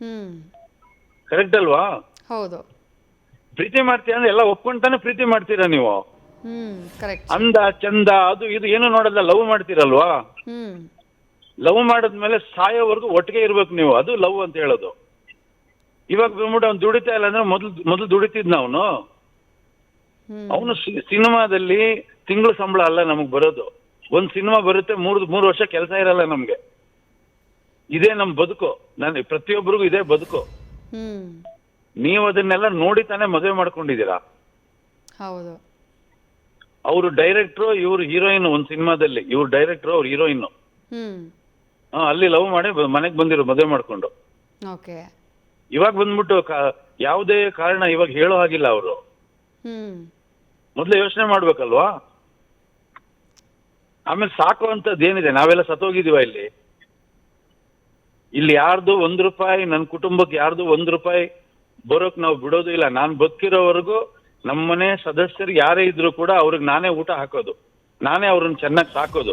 ಹ್ಮ್ correct ಅಲ್ವಾ? ಹೌದು. ಪ್ರೀತಿ ಮಾಡ್ತೀರಾ ಅಂದ್ರೆ ಎಲ್ಲ ಒಪ್ಕೊಂತಾನೆ ಪ್ರೀತಿ ಮಾಡ್ತೀರಾ ನೀವು. ಕರೆಕ್ಟ್. ಅಂದ ಚಂದ ಅದು ಇದು ಏನು ನೋಡಲ್ಲ, ಲವ್ ಮಾಡ್ತೀರಲ್ವಾ? ಹ್ಮ್ ಲವ್ ಮಾಡಿದ್ಮೇಲೆ ಸಾಯೋವರೆಗೂ ಒಟ್ಟಿಗೆ ಇರ್ಬೇಕು ನೀವು, ಅದು ಲವ್ ಅಂತ ಹೇಳೋದು. ಇವಾಗ ಬಂದ್ಬಿಟ್ಟು ಅವ್ನು ದುಡಿತಾ ಇಲ್ಲ ಅಂದ್ರೆ ಮೊದಲು ದುಡಿತಿದ್ನ ಅವನು. ಅವನು ಸಿನಿಮಾದಲ್ಲಿ ತಿಂಗಳು ಸಂಬಳ ಅಲ್ಲ ನಮಗ್ ಬರೋದು. ಒಂದ್ ಸಿನಿಮಾ ಬರುತ್ತೆ, ಮೂರು ವರ್ಷ ಕೆಲಸ ಇರಲ್ಲ ನಮ್ಗೆ. ಇದೇ ನಮ್ ಬದುಕು. ಪ್ರತಿಯೊಬ್ಬರಿಗೂ ಇದೇ ಬದುಕು. ಹ್ಮ್ ನೀವು ಅದನ್ನೆಲ್ಲ ನೋಡಿ ತಾನೇ ಮದುವೆ ಮಾಡ್ಕೊಂಡಿದ್ದೀರಾ. ಹೌದು. ಅವರು ಡೈರೆಕ್ಟ್ರು, ಇವ್ರು ಹೀರೋಯಿನ್. ಒಂದ್ ಸಿನಿಮಾದಲ್ಲಿ ಇವ್ರು ಡೈರೆಕ್ಟ್ರು, ಅವ್ರು ಹೀರೋಯಿನ್. ಹ್ಮ್ ಅಲ್ಲಿ ಲವ್ ಮಾಡಿ ಮನೆಗ್ ಬಂದಿರೋ ಮದುವೆ ಮಾಡ್ಕೊಂಡು. ಓಕೆ. ಇವಾಗ ಬಂದ್ಬಿಟ್ಟು ಯಾವುದೇ ಕಾರಣ ಇವಾಗ ಹೇಳೋ ಹಾಗಿಲ್ಲ ಅವರು. ಹ್ಮ್ ಮೊದ್ಲು ಯೋಚನೆ ಮಾಡ್ಬೇಕಲ್ವಾ? ಆಮೇಲೆ ಸಾಕುವಂತದ್ದು ಏನಿದೆ? ನಾವೆಲ್ಲ ಸತ್ತೋಗಿದೀವ ಇಲ್ಲಿ? ಇಲ್ಲಿ ಯಾರ್ದು ₹1, ನನ್ನ ಕುಟುಂಬಕ್ಕೆ ಯಾರ್ದು ₹1 ಬರೋಕ್ ನಾವು ಬಿಡೋದು ಇಲ್ಲ. ನಾನ್ ಬದುಕಿರೋವರೆಗೂ ನಮ್ಮನೆ ಸದಸ್ಯರು ಯಾರೇ ಇದ್ರು ಕೂಡ ಅವ್ರಿಗೆ ನಾನೇ ಊಟ ಹಾಕೋದು, ನಾನೇ ಅವ್ರನ್ನ ಚೆನ್ನಾಗಿ ಸಾಕೋದು.